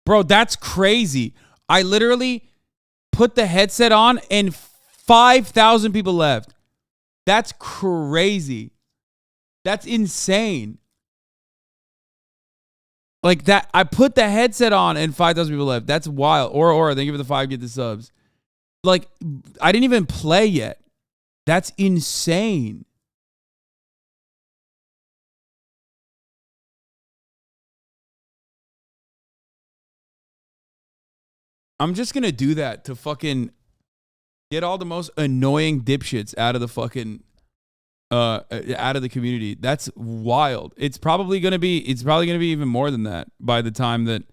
Bro, that's crazy. I literally put the headset on and 5,000 people left. That's crazy. That's insane. Like that, I put the headset on and 5,000 people left. That's wild. Or, thank you for the 5, get the subs. Like, I didn't even play yet. That's insane. I'm just gonna do that to fucking get all the most annoying dipshits out of the fucking out of the community. That's wild. It's probably gonna be even more than that by the time that,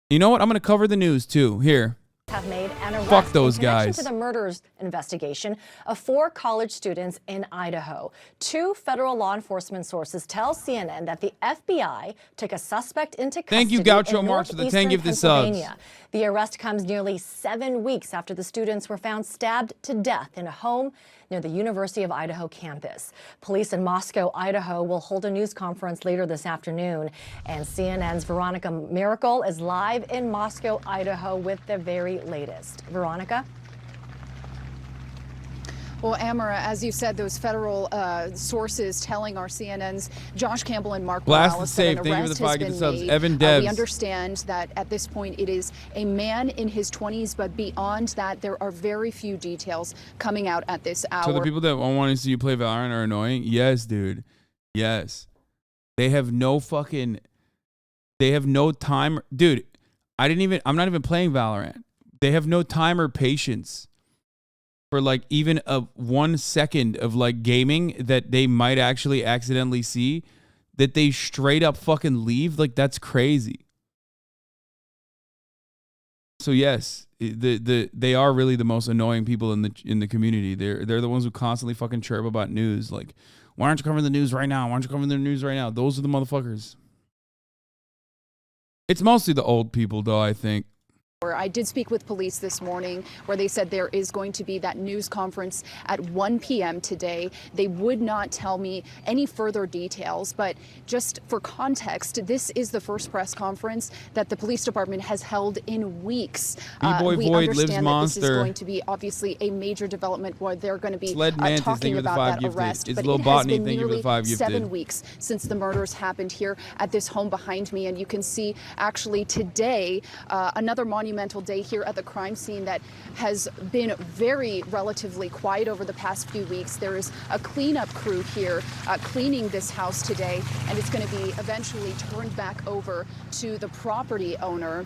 you know what? I'm gonna cover the news too. Here. Have made an arrest Fuck those in connection guys. to the murders investigation of 4 college students in Idaho. 2 federal law enforcement sources tell CNN that the FBI took a suspect into custody. Thank you, Gaucho in Marks, for the 10 northeastern gift subs. Pennsylvania. The arrest comes nearly 7 weeks after the students were found stabbed to death in a home near the University of Idaho campus. Police in Moscow, Idaho will hold a news conference later this afternoon. And CNN's Veronica Miracle is live in Moscow, Idaho with the very latest. Veronica? Well, Amara, as you said, those federal sources telling our CNN's Josh Campbell and Mark Morales that an arrest has been made. Evan Debs. We understand that at this point it is a man in his 20s, but beyond that, there are very few details coming out at this hour. So the people that want to see you play Valorant are annoying? Yes, dude. Yes. They have no time. Dude, I'm not even playing Valorant. They have no time or patience for like even a 1 second of like gaming that they might actually accidentally see, that they straight up fucking leave. Like, that's crazy. So yes, they are really the most annoying people in the community. They're the ones who constantly fucking chirp about news. Like, why aren't you covering the news right now? Why aren't you covering the news right now? Those are the motherfuckers. It's mostly the old people though, I think. I did speak with police this morning where they said there is going to be that news conference at 1 p.m. today. They would not tell me any further details, but just for context, this is the first press conference that the police department has held in weeks. B-Boy we Void understand lives that monster. this is going to be obviously a major development where they're going to be Mantis, talking about that arrest. It's But Lil it has Botany, been thank you for the nearly 5 gifted. 7 weeks since the murders happened here at this home behind me, and you can see actually today another monumental day here at the crime scene that has been very relatively quiet over the past few weeks. There is a cleanup crew here cleaning this house today, and it's going to be eventually turned back over to the property owner.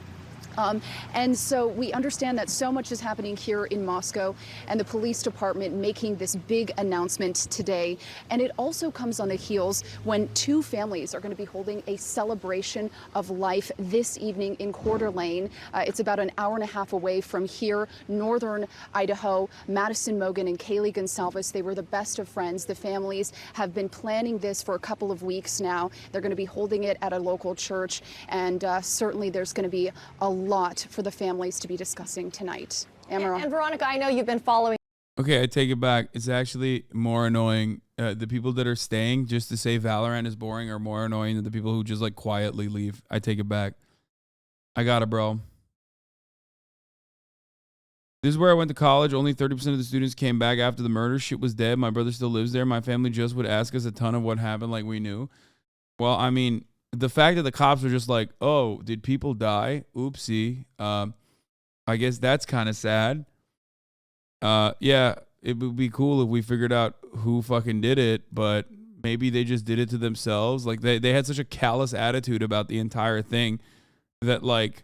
And so we understand that so much is happening here in Moscow, and the police department making this big announcement today. And it also comes on the heels when 2 families are going to be holding a celebration of life this evening in Coeur d'Alene. It's about an hour and a half away from here, northern Idaho. Madison Mogan and Kaylee Gonsalves, they were the best of friends. The families have been planning this for a couple of weeks now. They're going to be holding it at a local church, and certainly there's going to be a lot for the families to be discussing tonight. Amara. And Veronica, I know you've been following. Okay, I take it back. It's actually more annoying. The people that are staying just to say Valorant is boring are more annoying than the people who just like quietly leave. I take it back. I got it, bro. This is where I went to college. Only 30% of the students came back after the murder. Shit was dead. My brother still lives there. My family just would ask us a ton of what happened like we knew. Well, I mean, the fact that the cops were just like, oh, did people die? Oopsie. I guess that's kind of sad. Yeah, it would be cool if we figured out who fucking did it, but maybe they just did it to themselves. Like they had such a callous attitude about the entire thing that like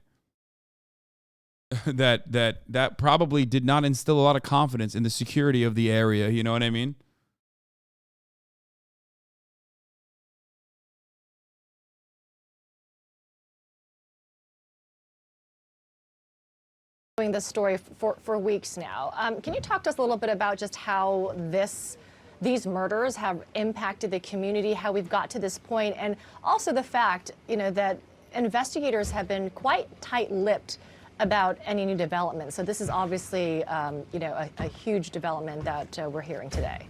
that probably did not instill a lot of confidence in the security of the area. You know what I mean? Doing this story for weeks now. Can you talk to us a little bit about just how these murders have impacted the community, how we've got to this point, and also the fact, that investigators have been quite tight-lipped about any new development. So this is obviously, a huge development that we're hearing today.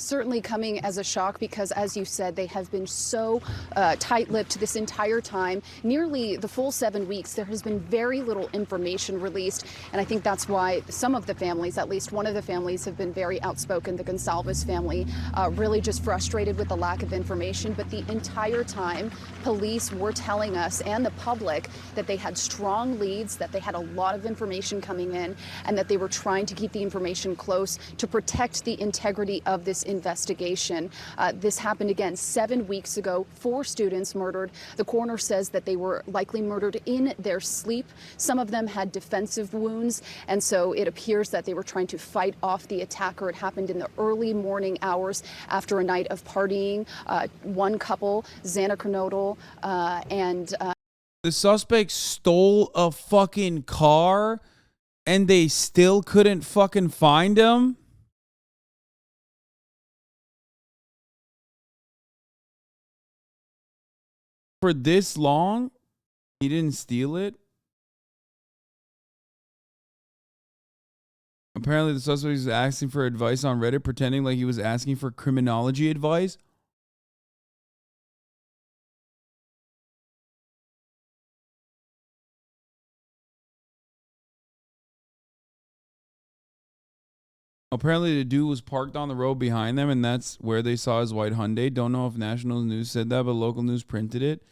certainly coming as a shock because, as you said, they have been so tight-lipped this entire time. Nearly the full 7 weeks, there has been very little information released, and I think that's why some of the families, at least one of the families, have been very outspoken. The Gonsalves family, really just frustrated with the lack of information. But the entire time, police were telling us and the public that they had strong leads, that they had a lot of information coming in, and that they were trying to keep the information close to protect the integrity of this investigation. This happened again 7 weeks ago. 4 students murdered. The coroner says that they were likely murdered in their sleep. Some of them had defensive wounds, and so it appears that they were trying to fight off the attacker. It happened in the early morning hours after a night of partying. One couple, Xana Kernodle and the suspect stole a fucking car and they still couldn't fucking find him? For this long? He didn't steal it? Apparently the suspect was asking for advice on Reddit, pretending like he was asking for criminology advice. Apparently the dude was parked on the road behind them, and that's where they saw his white Hyundai. Don't know if national news said that, but local news printed it.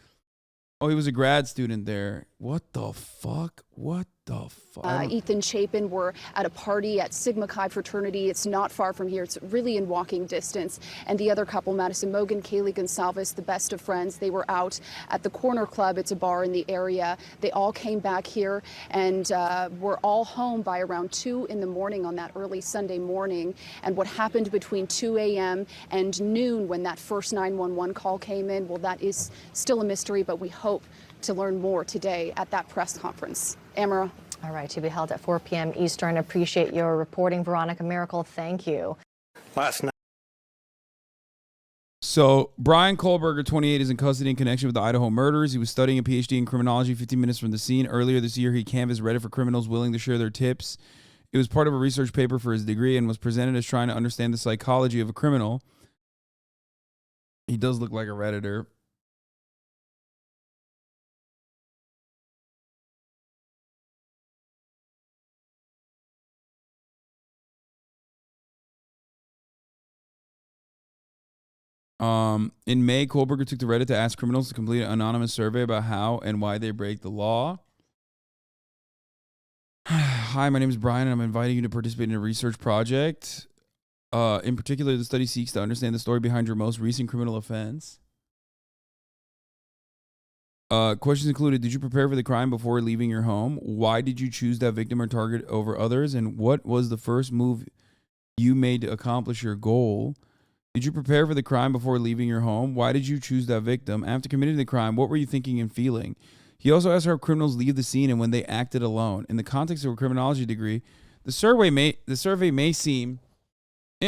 Oh, he was a grad student there. What the fuck? What the fuck? Ethan Chapin were at a party at Sigma Chi fraternity. It's not far from here. It's really in walking distance. And the other couple, Madison Mogan, Kaylee Gonsalves, the best of friends, they were out at the Corner Club. It's a bar in the area. They all came back here and were all home by around 2 in the morning on that early Sunday morning. And what happened between 2 a.m. and noon when that first 911 call came in, well, that is still a mystery, but we hope to learn more today at that press conference. Amara. All right, to be held at 4 p.m. Eastern. Appreciate your reporting, Veronica Miracle. Thank you. Last night. So Brian Kohlberger, 28, is in custody in connection with the Idaho murders. He was studying a PhD in criminology 15 minutes from the scene. Earlier this year, he canvassed Reddit for criminals willing to share their tips. It was part of a research paper for his degree and was presented as trying to understand the psychology of a criminal. He does look like a Redditor. In May, Kohlberger took to Reddit to ask criminals to complete an anonymous survey about how and why they break the law. Hi, my name is Brian, and I'm inviting you to participate in a research project. In particular, the study seeks to understand the story behind your most recent criminal offense. Questions included: did you prepare for the crime before leaving your home? Why did you choose that victim or target over others? And what was the first move you made to accomplish your goal? Did you prepare for the crime before leaving your home? Why did you choose that victim? After committing the crime, what were you thinking and feeling? He also asked how criminals leave the scene and when they acted alone. In the context of a criminology degree, the survey may seem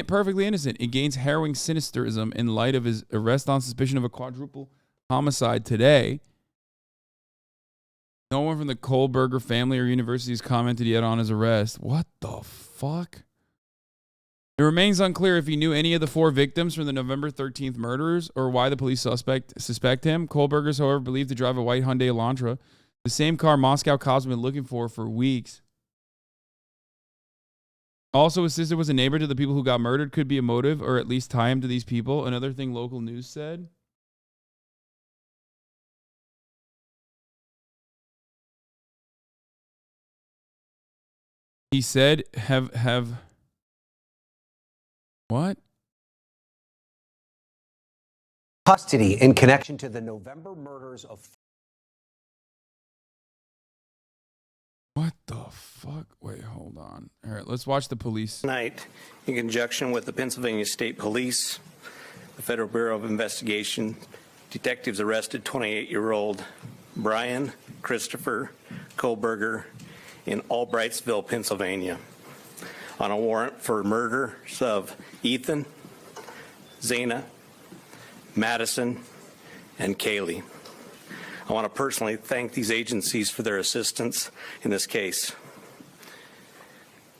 perfectly innocent. It gains harrowing sinisterism in light of his arrest on suspicion of a quadruple homicide today. No one from the Kohlberger family or university has commented yet on his arrest. What the fuck? It remains unclear if he knew any of the 4 victims from the November 13th murders or why the police suspect him. Kohlbergers, however, believed to drive a white Hyundai Elantra, the same car Moscow cops have been looking for weeks. Also, his sister was a neighbor to the people who got murdered. Could be a motive or at least tie him to these people. Another thing local news said. He said, what? Custody in connection to the November murders of... What the fuck? Wait, hold on. All right, let's watch the police. Tonight, in conjunction with the Pennsylvania State Police, the Federal Bureau of Investigation, detectives arrested 28-year-old Brian Christopher Kohlberger in Albrightsville, Pennsylvania, on a warrant for murders of Ethan, Xana, Madison, and Kaylee. I want to personally thank these agencies for their assistance in this case.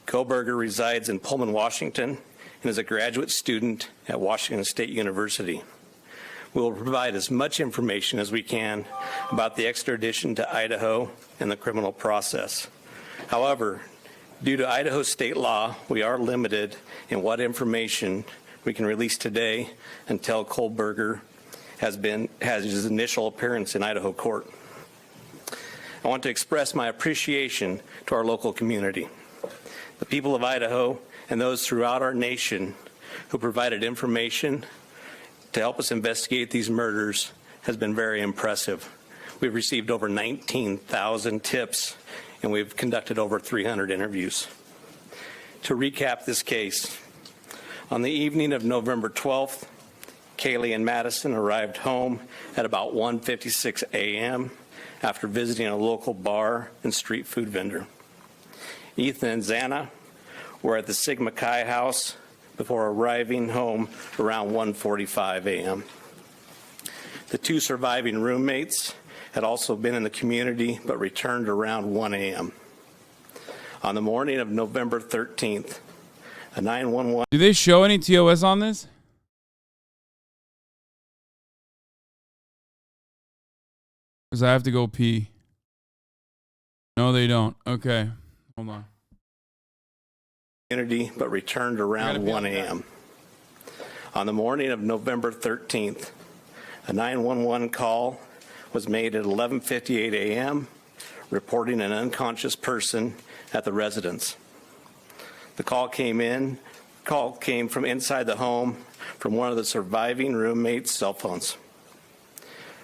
Kohlberger resides in Pullman, Washington, and is a graduate student at Washington State University. We will provide as much information as we can about the extradition to Idaho and the criminal process. However, due to Idaho state law, we are limited in what information we can release today until Kohlberger has his initial appearance in Idaho court. I want to express my appreciation to our local community, the people of Idaho, and those throughout our nation who provided information to help us investigate these murders has been very impressive. We've received over 19,000 tips, and we've conducted over 300 interviews. To recap this case, on the evening of November 12th, Kaylee and Madison arrived home at about 1:56 a.m. after visiting a local bar and street food vendor. Ethan and Xana were at the Sigma Chi house before arriving home around 1:45 a.m. The two surviving roommates had also been in the community but returned around 1 a.m. On the morning of November 13th, a 911... Do they show any TOS on this? Because I have to go pee. No, they don't. Okay. Hold on. ...community but returned around 1 a.m. On the morning of November 13th, a 911 call was made at 11:58 a.m. reporting an unconscious person at the residence. The call came from inside the home from one of the surviving roommates' cell phones.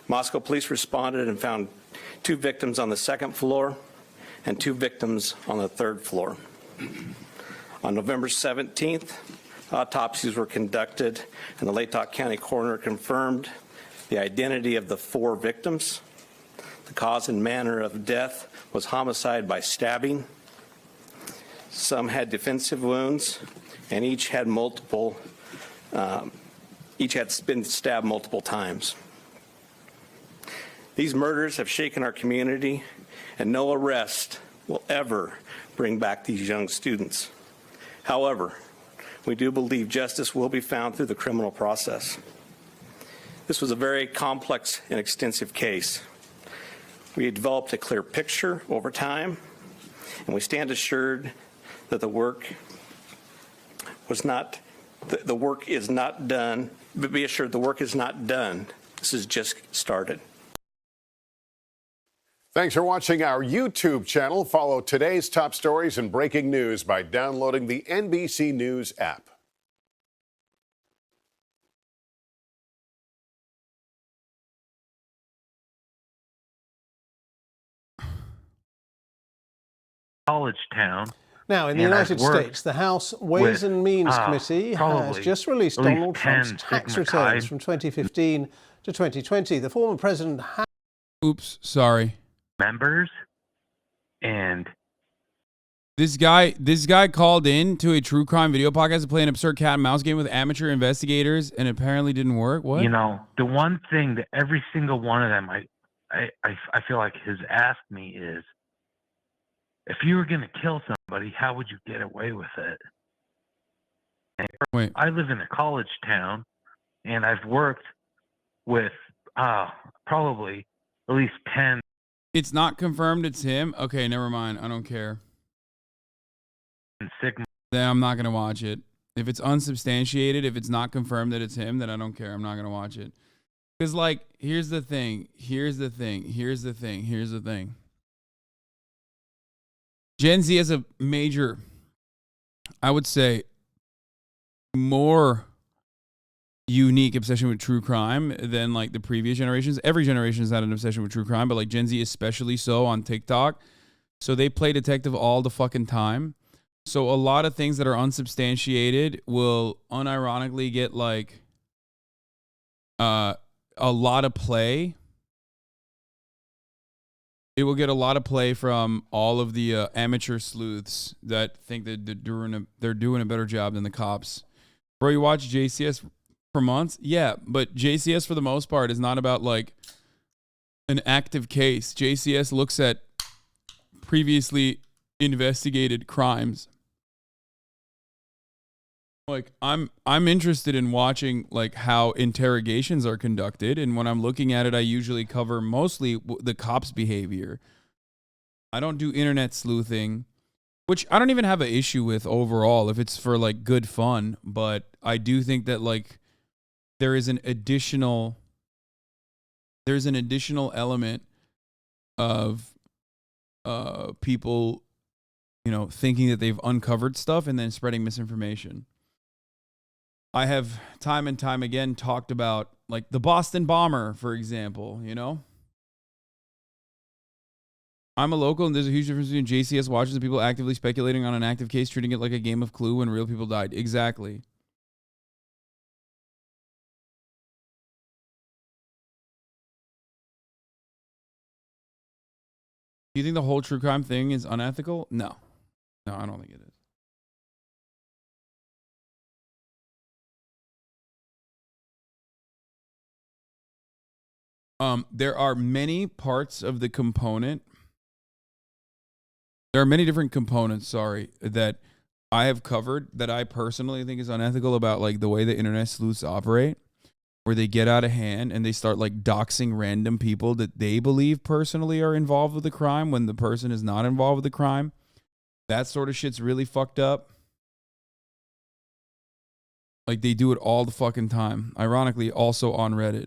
Moscow police responded and found 2 victims on the 2nd floor and 2 victims on the 3rd floor. On November 17th, autopsies were conducted, and the Latah County coroner confirmed the identity of the 4 victims. The cause and manner of death was homicide by stabbing. Some had defensive wounds, and each had been stabbed multiple times. These murders have shaken our community, and no arrest will ever bring back these young students. However, we do believe justice will be found through the criminal process. This was a very complex and extensive case. We developed a clear picture over time, and we stand assured that the work is not done, but be assured the work is not done. This is just started. Thanks for watching our YouTube channel. Follow today's top stories and breaking news by downloading the NBC News app. College town. Now, in the United States, the House Ways and Means Committee has just released Donald Trump's tax returns from 2015 to 2020. The former president had... Oops, sorry. Members, and this guy called in to a true crime video podcast to play an absurd cat and mouse game with amateur investigators, and apparently didn't work. What? You know, the one thing that every single one of them I feel like has asked me is, if you were going to kill somebody, how would you get away with it? And wait, I live in a college town, and I've worked with probably at least 10. It's not confirmed it's him? Okay, never mind. I don't care. Then I'm not going to watch it. If it's unsubstantiated, if it's not confirmed that it's him, then I don't care. I'm not going to watch it. Because, like, here's the thing. Gen Z has a major, I would say, more unique obsession with true crime than like the previous generations. Every generation has had an obsession with true crime, but like Gen Z especially so on TikTok. So they play detective all the fucking time. So a lot of things that are unsubstantiated will unironically get like a lot of play. It will get a lot of play from all of the amateur sleuths that think that they're doing a better job than the cops. Bro, you watch JCS for months? Yeah, but JCS for the most part is not about like an active case. JCS looks at previously investigated crimes. Like I'm interested in watching like how interrogations are conducted, and when I'm looking at it, I usually cover mostly the cops' behavior. I don't do internet sleuthing, which I don't even have an issue with overall if it's for like good fun, but I do think that like there's an additional element of people, you know, thinking that they've uncovered stuff and then spreading misinformation. I have time and time again talked about like the Boston bomber, for example, you know? I'm a local, and there's a huge difference between JCS watchers and people actively speculating on an active case, treating it like a game of Clue when real people died. Exactly. Do you think the whole true crime thing is unethical? No. No, I don't think it is. There are many parts of the component. There are many different components, that I have covered that I personally think is unethical about like the way the internet sleuths operate, where they get out of hand and they start like doxing random people that they believe personally are involved with the crime when the person is not involved with the crime. That sort of shit's really fucked up. Like they do it all the fucking time. Ironically, also on Reddit.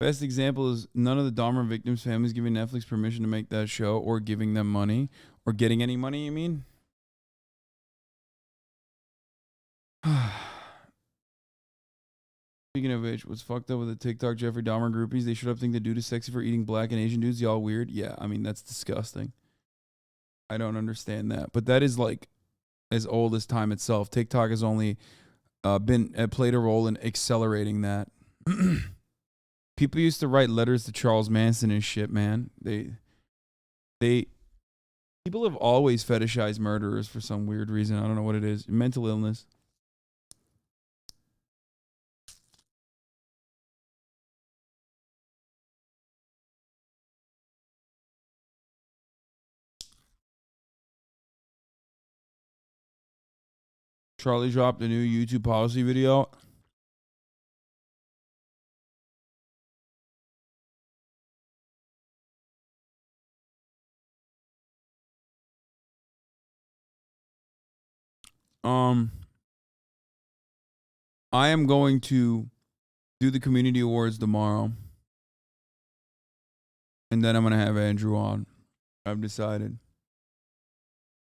Best example is none of the Dahmer victims' families giving Netflix permission to make that show or giving them money or getting any money, you mean? Speaking of which, what's fucked up with the TikTok Jeffrey Dahmer groupies? They showed up thinking the dude is sexy for eating black and Asian dudes. Y'all weird? Yeah, I mean, that's disgusting. I don't understand that. But that is like as old as time itself. TikTok has only played a role in accelerating that. People used to write letters to Charles Manson and shit, man. People have always fetishized murderers for some weird reason. I don't know what it is. Mental illness. Charlie dropped a new YouTube policy video. I am going to do the community awards tomorrow. And then I'm going to have Andrew on. I've decided.